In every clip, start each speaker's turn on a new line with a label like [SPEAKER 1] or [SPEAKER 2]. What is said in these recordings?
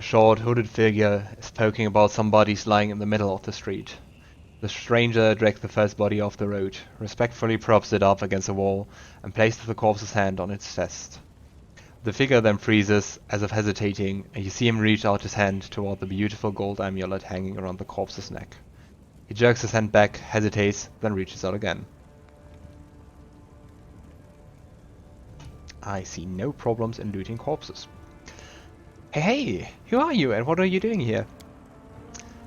[SPEAKER 1] short, hooded figure is poking about some bodies lying in the middle of the street. The stranger drags the first body off the road, respectfully props it up against a wall, and places the corpse's hand on its chest. The figure then freezes, as if hesitating, and you see him reach out his hand toward the beautiful gold amulet hanging around the corpse's neck. He jerks his hand back, hesitates, then reaches out again. I see no problems in looting corpses. Hey, who are you and what are you doing here?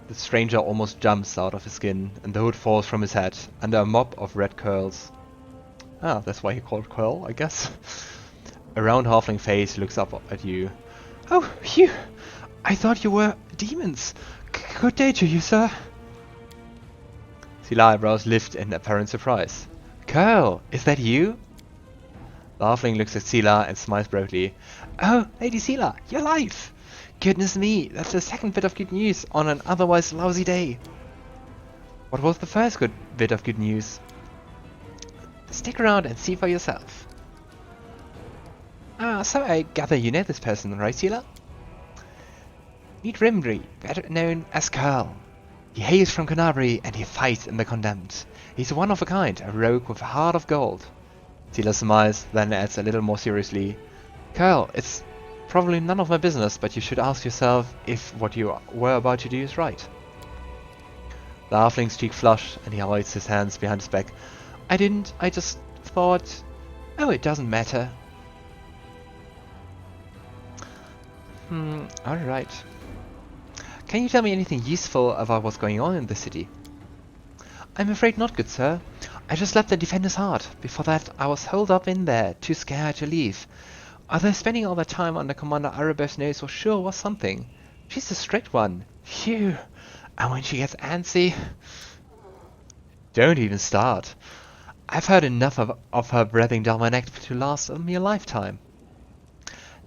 [SPEAKER 1] The stranger almost jumps out of his skin, and the hood falls from his head, under a mop of red curls. Ah, that's why he called curl, I guess. A round halfling face looks up at you. Oh, you! I thought you were demons! Good day to you, sir! Seelah eyebrows lift in apparent surprise. Curl, is that you? The halfling looks at Seelah and smiles broadly. Oh, Lady Seelah, you're alive! Goodness me, that's the second bit of good news on an otherwise lousy day. What was the first good bit of good news? Stick around and see for yourself. So I gather you know this person, right, Seelah? Meet Rimgri, better known as Curl. He hails from Kenabres and he fights in the Condemned. He's one of a kind, a rogue with a heart of gold. Seelah smiles, then adds a little more seriously. Curl, it's probably none of my business, but you should ask yourself if what you were about to do is right. The halfling's cheek flushed and he hides his hands behind his back. I didn't, I just thought... Oh, it doesn't matter. Alright. Can you tell me anything useful about what's going on in the city? I'm afraid not, good sir. I just left the defender's heart. Before that, I was holed up in there, too scared to leave. Although spending all that time under Commander Arueshalae's nose for sure was something. She's a strict one. Phew. And when she gets antsy... Don't even start. I've heard enough of her breathing down my neck to last a mere lifetime.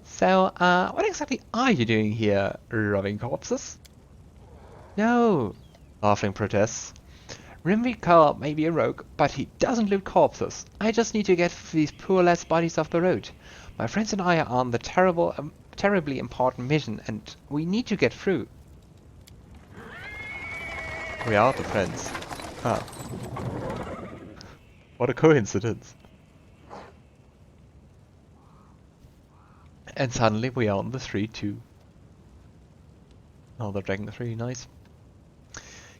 [SPEAKER 1] So, what exactly are you doing here? Robbing corpses? No, halfling protests. Rimgri Curl may be a rogue, but he doesn't loot corpses. I just need to get these poor lads' bodies off the road. My friends and I are on the terribly important mission, and we need to get through. We are the friends. Huh. What a coincidence. And suddenly we are on the street too. Oh, the dragon is really nice.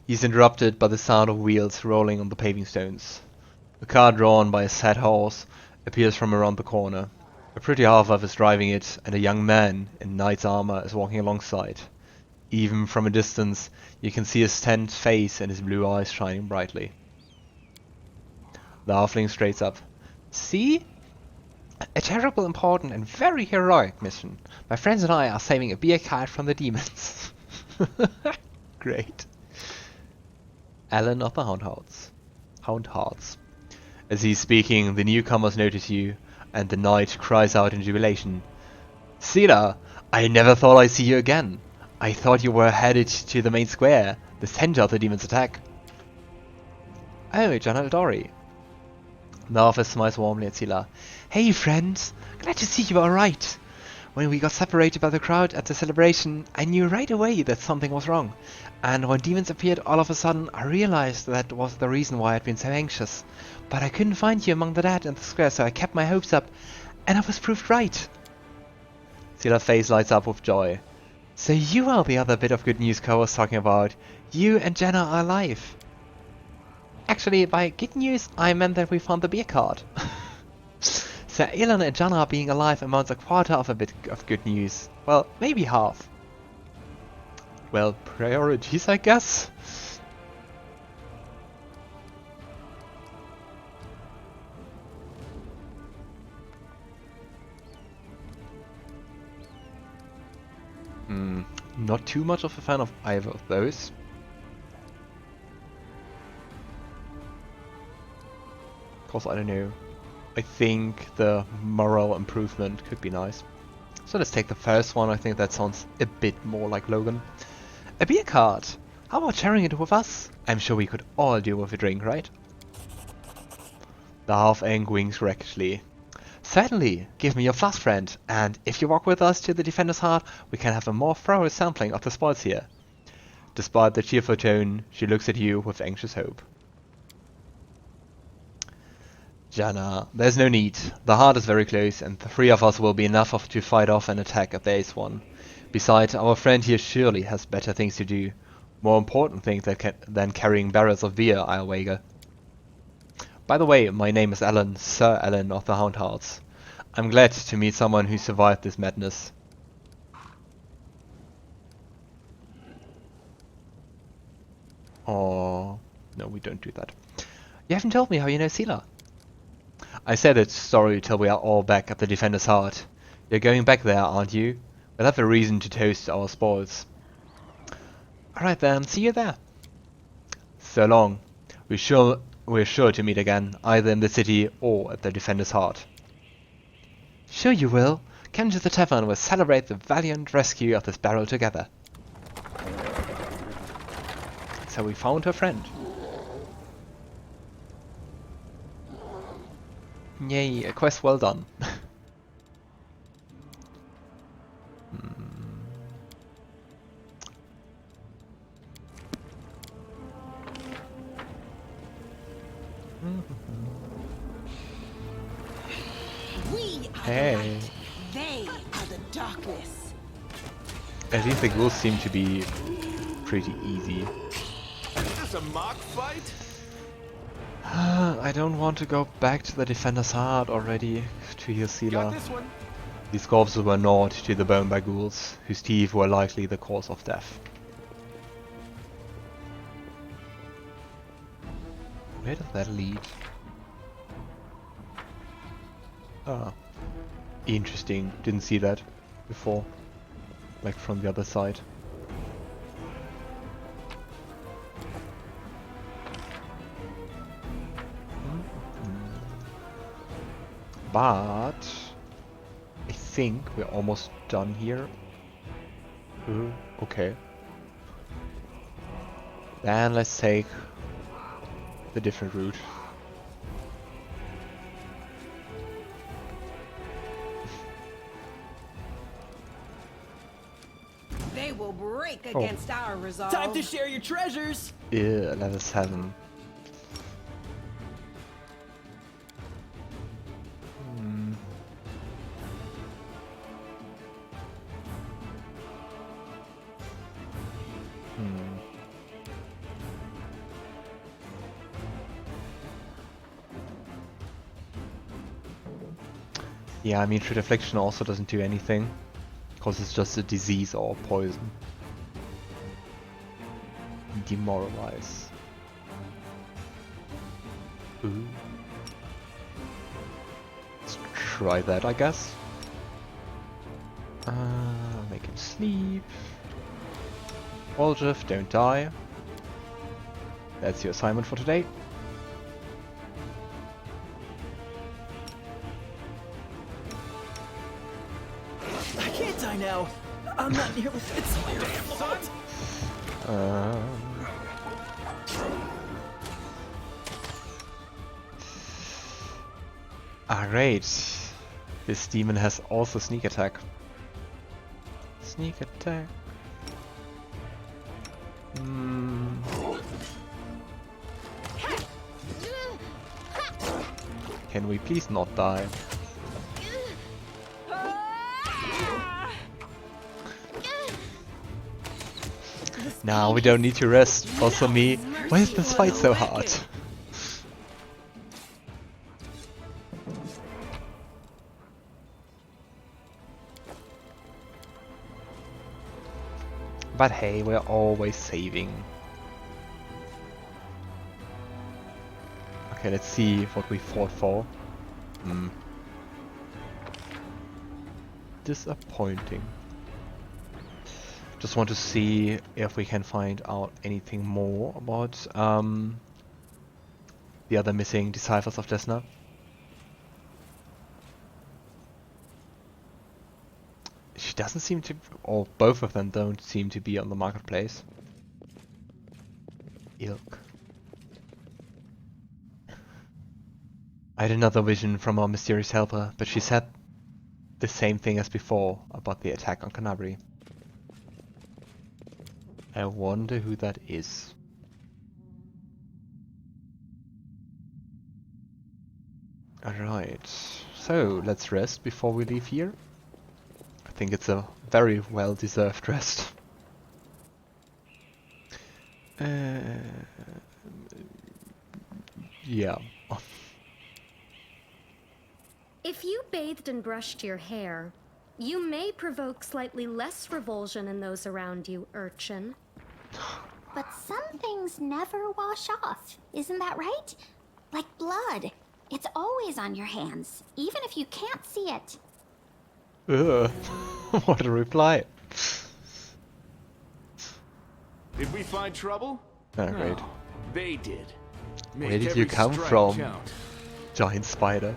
[SPEAKER 1] He's interrupted by the sound of wheels rolling on the paving stones. A car drawn by a sad horse appears from around the corner. A pretty half-elf is driving it, and a young man in knight's armor is walking alongside. Even from a distance, you can see his tanned face and his blue eyes shining brightly. The halfling straightens up. See? A terrible, important, and very heroic mission. My friends and I are saving a beer cart from the demons. Great. Alan of the Houndhearts. As he's speaking, the newcomers notice you, and the knight cries out in jubilation. Seelah, I never thought I'd see you again. I thought you were headed to the main square, the center of the demon's attack. Oh, John Aldori. The officer smiles warmly at Seelah. Hey friends, glad to see you alright. When we got separated by the crowd at the celebration, I knew right away that something was wrong. And when demons appeared all of a sudden, I realized that was the reason why I'd been so anxious. But I couldn't find you among the dead in the square, so I kept my hopes up, and I was proved right. Seelah's face lights up with joy. So you are the other bit of good news Ko was talking about. You and Jenna are alive. Actually, by good news, I meant that we found the beer cart. So Elan and Janna being alive amounts a quarter of a bit of good news. Well, maybe half. Well, priorities, I guess. Not too much of a fan of either of those. Cause I don't know. I think the moral improvement could be nice. So let's take the first one. I think that sounds a bit more like Logan. A beer cart! How about sharing it with us? I'm sure we could all do with a drink, right? The half-elf winks raggedly. Certainly, give me your flask, friend, and if you walk with us to the Defender's Heart, we can have a more thorough sampling of the spoils here. Despite the cheerful tone, she looks at you with anxious hope. Jana, there's no need. The heart is very close, and the three of us will be enough to fight off an attack if there is one. Besides, our friend here surely has better things to do. More important things than carrying barrels of beer, I'll wager. By the way, my name is Alan, Sir Alan of the Hound Hearts. I'm glad to meet someone who survived this madness. Oh, no, we don't do that. You haven't told me how you know Seelah. I said that story till we are all back at the Defender's Heart. You're going back there, aren't you? We'll have a reason to toast our spoils. Alright then, see you there. So long. We're sure to meet again, either in the city or at the Defender's Heart. Sure you will. Come to the tavern, we'll celebrate the valiant rescue of this barrel together. So we found her friend. Yay, a quest well done. Hey.
[SPEAKER 2] They are the darkness.
[SPEAKER 1] At least the ghouls seem to be pretty easy.
[SPEAKER 3] Is this a mock fight?
[SPEAKER 1] I don't want to go back to the Defender's Heart already to heal Seelah. These corpses were gnawed to the bone by ghouls, whose teeth were likely the cause of death. Where does that lead? Ah. Interesting, didn't see that before, like from the other side. But I think we're almost done here. Okay. Then let's take the different route.
[SPEAKER 2] They will break against our resolve.
[SPEAKER 4] Time to share your treasures!
[SPEAKER 1] Yeah, level 7. Yeah, I mean, True Deflection also doesn't do anything, because it's just a disease or poison. Demoralize. Ooh. Let's try that, I guess. Make him sleep. Woljif, don't die. That's your assignment for today.
[SPEAKER 4] I can't die now. I'm not nearly fit, so
[SPEAKER 1] Alright. This demon has also sneak attack. Sneak attack. Can we please not die? Now we don't need to rest. Also me. Why is this fight so hard? But hey, we're always saving. Okay, let's see what we fought for. Disappointing. Just want to see if we can find out anything more about the other missing Disciples of Desna. She doesn't seem to, or both of them don't seem to be on the marketplace. Ilk. I had another vision from our mysterious helper, but she said the same thing as before about the attack on Kenabres. I wonder who that is. Alright, so let's rest before we leave here. I think it's a very well-deserved rest. Yeah.
[SPEAKER 5] If you bathed and brushed your hair, you may provoke slightly less revulsion in those around you, urchin.
[SPEAKER 6] But some things never wash off, isn't that right? Like blood. It's always on your hands, even if you can't see it.
[SPEAKER 1] Ugh. What a reply.
[SPEAKER 3] Did we find trouble?
[SPEAKER 1] Oh, great.
[SPEAKER 3] No, they did. Make
[SPEAKER 1] Where did
[SPEAKER 3] every
[SPEAKER 1] you come
[SPEAKER 3] strike
[SPEAKER 1] from?
[SPEAKER 3] count.
[SPEAKER 1] Giant spider.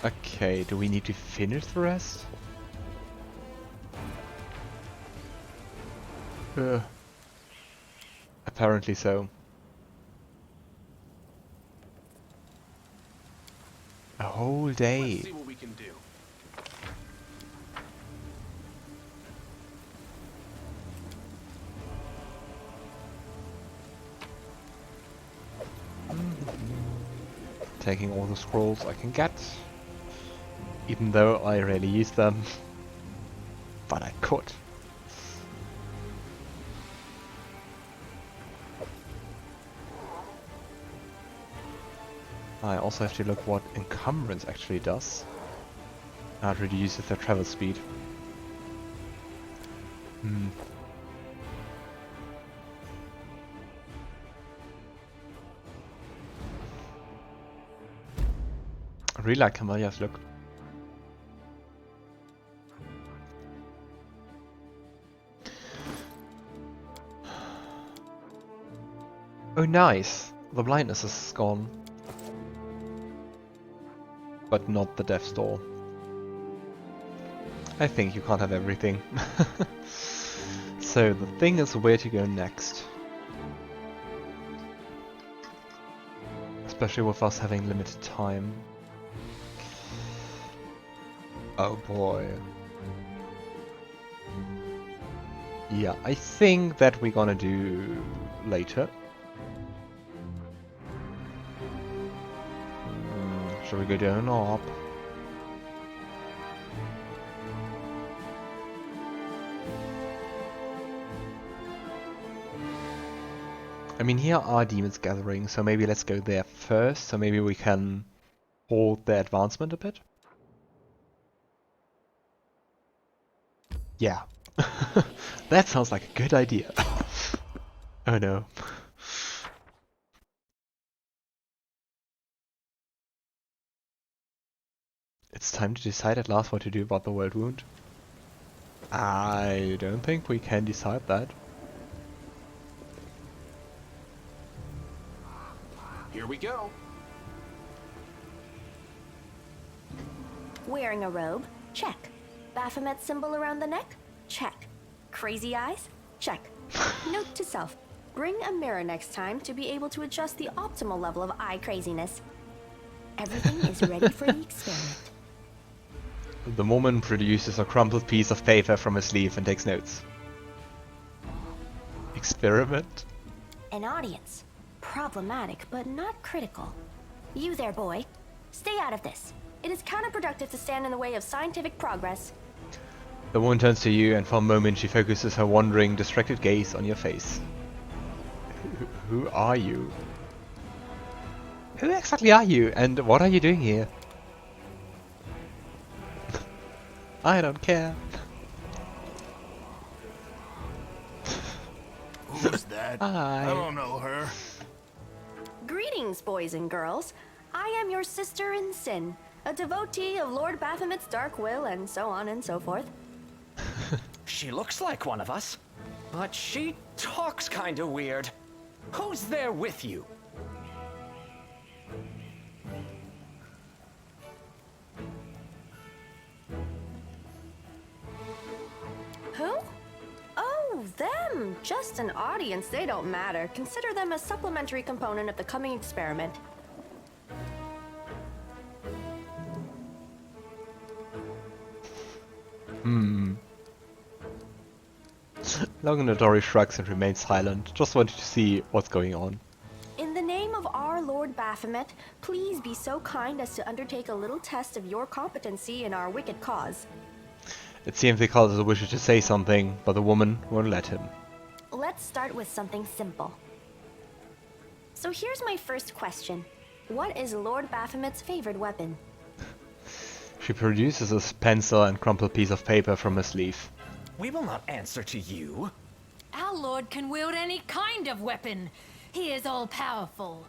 [SPEAKER 1] Okay, do we need to finish the rest? Apparently so. A whole day.
[SPEAKER 3] Let's see what we can do.
[SPEAKER 1] Taking all the scrolls I can get. Even though I rarely use them. But I could. I also have to look what encumbrance actually does. It reduces their travel speed. I really like Camellia's look. Oh nice! The blindness is gone. But not the death's door. I think you can't have everything. So the thing is where to go next. Especially with us having limited time. Oh boy. Yeah, I think that we're gonna do later. Shall we go down or up? I mean, here are demons gathering, so maybe let's go there first, so maybe we can hold the advancement a bit. Yeah. That sounds like a good idea. Oh no. It's time to decide at last what to do about the Worldwound. I don't think we can decide that.
[SPEAKER 3] Here we go.
[SPEAKER 7] Wearing a robe? Check. Baphomet symbol around the neck? Check. Crazy eyes? Check. Note to self. Bring a mirror next time to be able to adjust the optimal level of eye craziness. Everything is ready for the experiment.
[SPEAKER 1] The woman produces a crumpled piece of paper from her sleeve and takes notes. Experiment?
[SPEAKER 7] An audience. Problematic, but not critical. You there, boy. Stay out of this. It is counterproductive to stand in the way of scientific progress.
[SPEAKER 1] The woman turns to you and for a moment she focuses her wandering, distracted gaze on your face. Who are you? Who exactly are you and what are you doing here? I don't care.
[SPEAKER 3] Who's that?
[SPEAKER 1] Hi.
[SPEAKER 3] I don't know her.
[SPEAKER 7] Greetings, boys and girls. I am your sister in sin, a devotee of Lord Baphomet's dark will, and so on and so forth.
[SPEAKER 4] She looks like one of us, but she talks kinda weird. Who's there with you?
[SPEAKER 7] Who? Oh, Oh, them! Just an audience, they don't matter. Consider them a supplementary component of the coming experiment.
[SPEAKER 1] Logan Aldori shrugs and remains silent, just wanting to see what's going on.
[SPEAKER 7] In the name of our Lord Baphomet, please be so kind as to undertake a little test of your competency in our wicked cause.
[SPEAKER 1] It seems the cultist wishes to say something, but the woman won't let him.
[SPEAKER 7] Let's start with something simple. So here's my first question. What is Lord Baphomet's favorite weapon?
[SPEAKER 1] She produces a pencil and crumpled piece of paper from her sleeve.
[SPEAKER 4] We will not answer to you.
[SPEAKER 8] Our lord can wield any kind of weapon. He is all-powerful.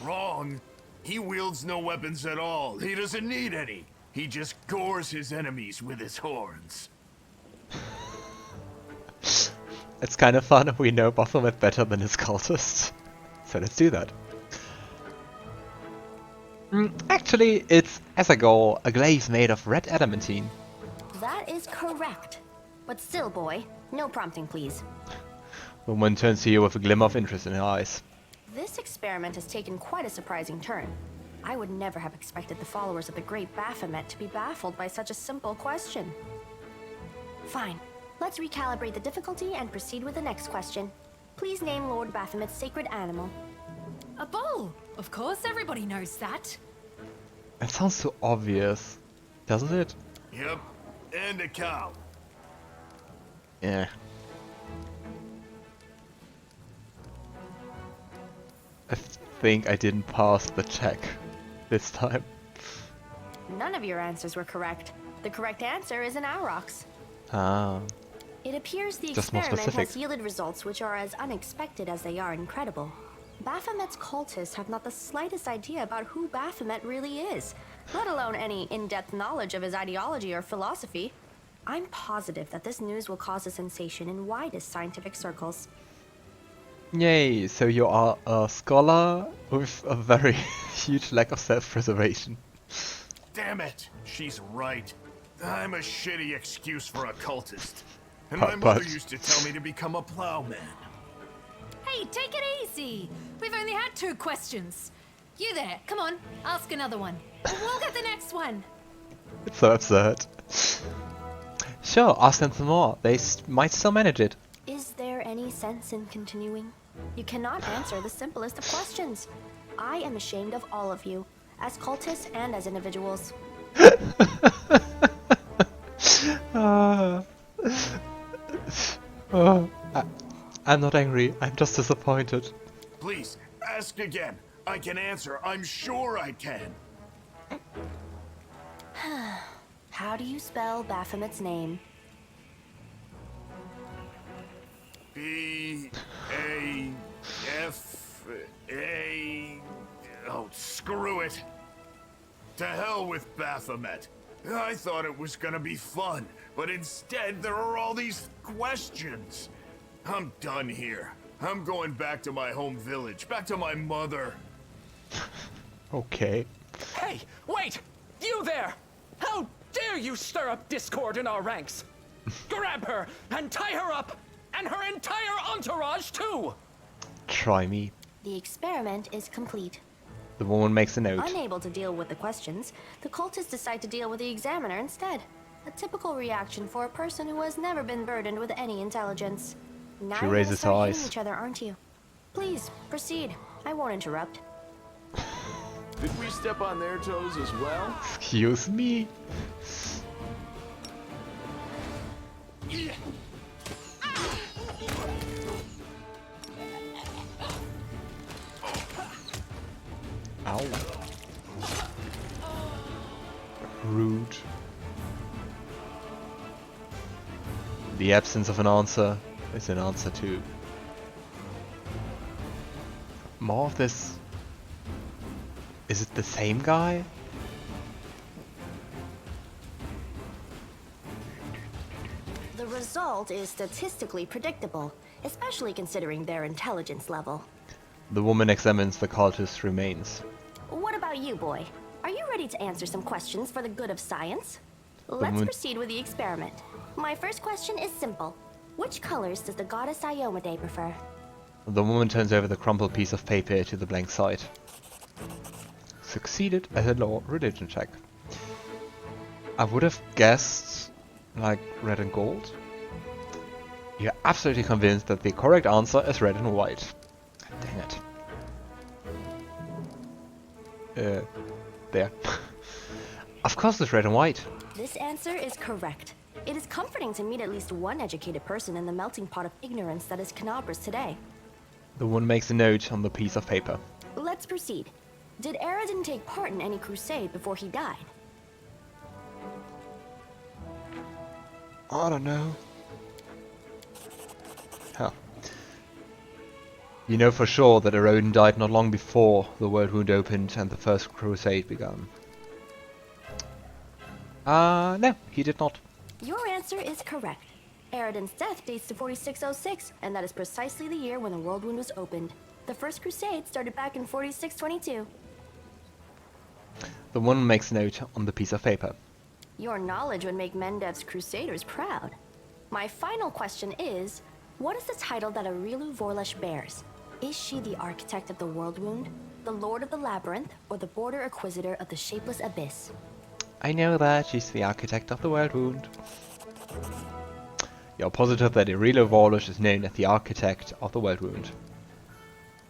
[SPEAKER 3] Wrong. He wields no weapons at all. He doesn't need any. He just gores his enemies with his horns.
[SPEAKER 1] It's kind of fun if we know Baphomet better than his cultists. So let's do that. Actually, it's, as a goal, a glaze made of red adamantine.
[SPEAKER 7] That is correct. But still, boy, no prompting, please.
[SPEAKER 1] The woman turns to you with a glimmer of interest in her eyes.
[SPEAKER 7] This experiment has taken quite a surprising turn. I would never have expected the followers of the great Baphomet to be baffled by such a simple question. Fine. Let's recalibrate the difficulty and proceed with the next question. Please name Lord Baphomet's sacred animal.
[SPEAKER 8] A bull! Of course, everybody knows that.
[SPEAKER 1] It sounds so obvious, doesn't it?
[SPEAKER 3] Yep. And a cow.
[SPEAKER 1] Yeah. I think I didn't pass the check this time.
[SPEAKER 7] None of your answers were correct. The correct answer is an aurochs.
[SPEAKER 1] Ah.
[SPEAKER 7] It appears the
[SPEAKER 1] Just more
[SPEAKER 7] experiment
[SPEAKER 1] specific.
[SPEAKER 7] has yielded results which are as unexpected as they are incredible. Baphomet's cultists have not the slightest idea about who Baphomet really is, let alone any in-depth knowledge of his ideology or philosophy. I'm positive that this news will cause a sensation in widest scientific circles.
[SPEAKER 1] Yay, so you are a scholar with a very huge lack of self-preservation.
[SPEAKER 3] Damn it. She's right. I'm a shitty excuse for a cultist. And
[SPEAKER 1] But-
[SPEAKER 3] my mother
[SPEAKER 1] but-
[SPEAKER 3] used to tell me to become a plowman.
[SPEAKER 8] Hey, take it easy. We've only had 2 questions. You there, come on, ask another one. We'll get the next one.
[SPEAKER 1] It's so absurd. Sure, ask them some more. They might still manage it.
[SPEAKER 7] Is there any sense in continuing? You cannot answer the simplest of questions. I am ashamed of all of you, as cultists and as individuals.
[SPEAKER 1] I'm not angry, I'm just disappointed.
[SPEAKER 3] Please, ask again. I can answer. I'm sure I can.
[SPEAKER 7] How do you spell Baphomet's name?
[SPEAKER 3] B-A-F-A... Oh, screw it. To hell with Baphomet. I thought it was gonna be fun, but instead there are all these questions. I'm done here. I'm going back to my home village, back to my mother.
[SPEAKER 1] Okay.
[SPEAKER 4] Hey, wait! You there! How dare you stir up discord in our ranks? Grab her and tie her up, and her entire entourage too!
[SPEAKER 1] Try me.
[SPEAKER 7] The experiment is complete.
[SPEAKER 1] The woman makes a note.
[SPEAKER 7] Unable to deal with the questions, the cultists decide to deal with the examiner instead. A typical reaction for a person who has never been burdened with any intelligence. Now you're gonna
[SPEAKER 1] raises her
[SPEAKER 7] start hitting
[SPEAKER 1] eyes.
[SPEAKER 7] each other, aren't you? Please, proceed. I won't interrupt.
[SPEAKER 3] Did we step on their toes as well?
[SPEAKER 1] Excuse me? Ow. Rude. The absence of an answer is an answer too. More of this. Is it the same guy?
[SPEAKER 7] The result is statistically predictable, especially considering their intelligence level.
[SPEAKER 1] The woman examines the cultist's remains.
[SPEAKER 7] What about you, boy? Are you ready to answer some questions for the good of science? Let's
[SPEAKER 1] woman-
[SPEAKER 7] proceed with the experiment. My first question is simple. Which colors does the goddess Iomedae prefer?
[SPEAKER 1] The woman turns over the crumpled piece of paper to the blank side. Succeeded at a law religion check. I would have guessed like red and gold. You're absolutely convinced that the correct answer is red and white. Dang it. There. Of course it's red and white.
[SPEAKER 7] This answer is correct. It is comforting to meet at least one educated person in the melting pot of ignorance that is Kenabres today.
[SPEAKER 1] The one makes a note on the piece of paper.
[SPEAKER 7] Let's proceed. Did Aradin take part in any crusade before he died?
[SPEAKER 1] I don't know. Huh. You know for sure that Aradin died not long before the Worldwound opened and the First Crusade began. No, he did not.
[SPEAKER 7] Your answer is correct. Aradin's death dates to 4606, and that is precisely the year when the Worldwound was opened. The First Crusade started back in 4622.
[SPEAKER 1] The one makes a note on the piece of paper.
[SPEAKER 7] Your knowledge would make Mendev's crusaders proud. My final question is, what is the title that Aurilu Vorlesh bears? Is she the architect of the Worldwound, the lord of the labyrinth, or the border inquisitor of the shapeless abyss?
[SPEAKER 1] I know that she's the architect of the Worldwound. You're positive that Aurilu Vorlesh is known as the architect of the Worldwound.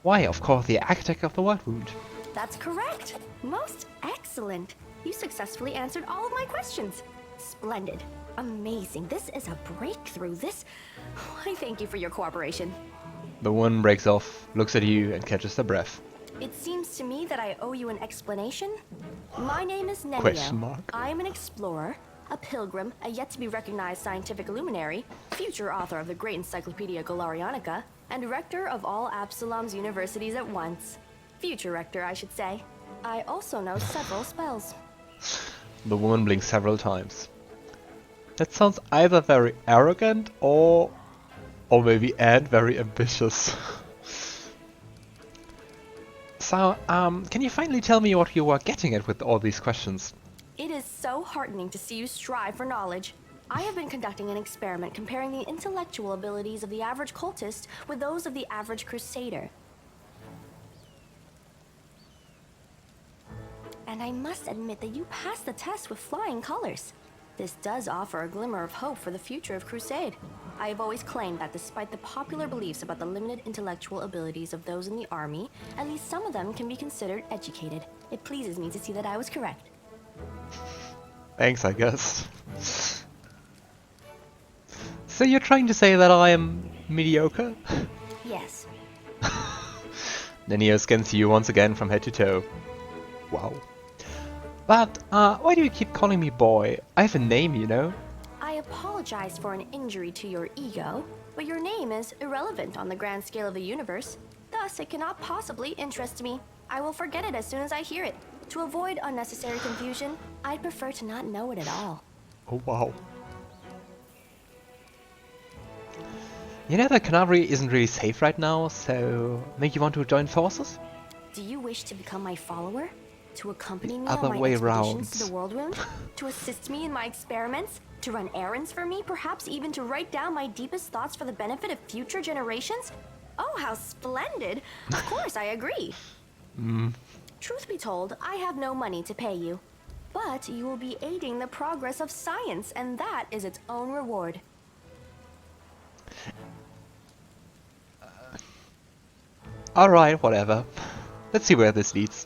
[SPEAKER 1] Why, of course, the architect of the Worldwound.
[SPEAKER 7] That's correct. Most excellent. You successfully answered all of my questions. Splendid. Amazing. This is a breakthrough. I thank you for your cooperation.
[SPEAKER 1] The one breaks off, looks at you, and catches their breath.
[SPEAKER 7] It seems to me that I owe you an explanation. My name is Nenio.
[SPEAKER 1] Question mark.
[SPEAKER 7] I am an explorer, a pilgrim, a yet-to-be-recognized scientific luminary, future author of the great encyclopedia Gollarionica, and rector of all Absalom's universities at once. Future rector, I should say. I also know several spells.
[SPEAKER 1] The woman blinks several times. That sounds either very arrogant or maybe very ambitious. So, can you finally tell me what you were getting at with all these questions?
[SPEAKER 7] It is so heartening to see you strive for knowledge. I have been conducting an experiment comparing the intellectual abilities of the average cultist with those of the average crusader. And I must admit that you passed the test with flying colors. This does offer a glimmer of hope for the future of Crusade. I have always claimed that despite the popular beliefs about the limited intellectual abilities of those in the army, at least some of them can be considered educated. It pleases me to see that I was correct.
[SPEAKER 1] Thanks, I guess. So you're trying to say that I am mediocre?
[SPEAKER 7] Yes.
[SPEAKER 1] Nenio scans you once again from head to toe. Wow. But, why do you keep calling me boy? I have a name, you know.
[SPEAKER 7] I apologize for an injury to your ego, but your name is irrelevant on the grand scale of the universe. Thus, it cannot possibly interest me. I will forget it as soon as I hear it. To avoid unnecessary confusion, I'd prefer to not know it at all.
[SPEAKER 1] Oh, wow. You know that Kenabres isn't really safe right now, so maybe you want to join forces?
[SPEAKER 7] Do you wish to become my follower? To accompany me
[SPEAKER 1] Other
[SPEAKER 7] on my
[SPEAKER 1] way
[SPEAKER 7] expeditions to
[SPEAKER 1] round.
[SPEAKER 7] the Worldwound? To assist me in my experiments? To run errands for me? Perhaps even to write down my deepest thoughts for the benefit of future generations? Oh, how splendid! Of course, I agree. Truth be told, I have no money to pay you. But you will be aiding the progress of science, and that is its own reward.
[SPEAKER 1] Alright, whatever. Let's see where this leads.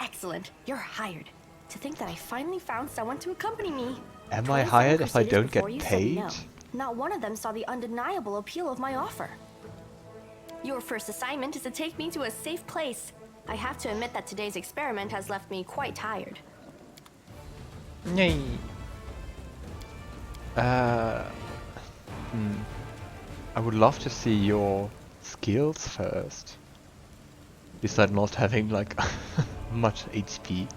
[SPEAKER 7] Excellent. You're hired. To think that I finally found someone to accompany me.
[SPEAKER 1] Am I
[SPEAKER 7] 27
[SPEAKER 1] hired if I
[SPEAKER 7] Crusaders
[SPEAKER 1] don't
[SPEAKER 7] before
[SPEAKER 1] get
[SPEAKER 7] you said
[SPEAKER 1] paid?
[SPEAKER 7] no. Not one of them saw the undeniable appeal of my offer. Your first assignment is to take me to a safe place. I have to admit that today's experiment has left me quite tired.
[SPEAKER 1] Yay. I would love to see your skills first. Besides not having like much HP.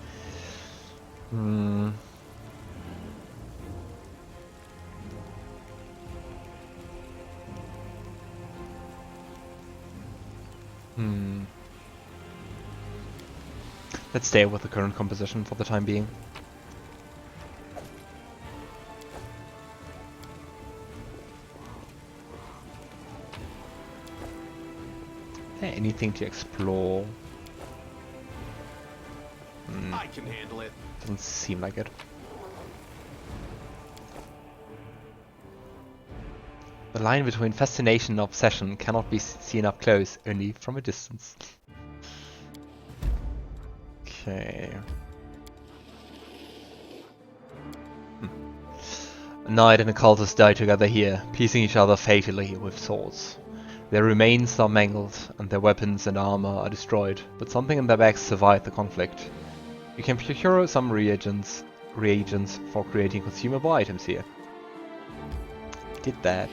[SPEAKER 1] Let's stay with the current composition for the time being. anything to explore?
[SPEAKER 9] I can handle it.
[SPEAKER 1] Doesn't seem like it. The line between fascination and obsession cannot be seen up close, only from a distance. Okay. A knight and a cultist die together here, piercing each other fatally with swords. Their remains are mangled, and their weapons and armor are destroyed, but something in their backs survived the conflict. You can procure some reagents for creating consumable items here. Did that.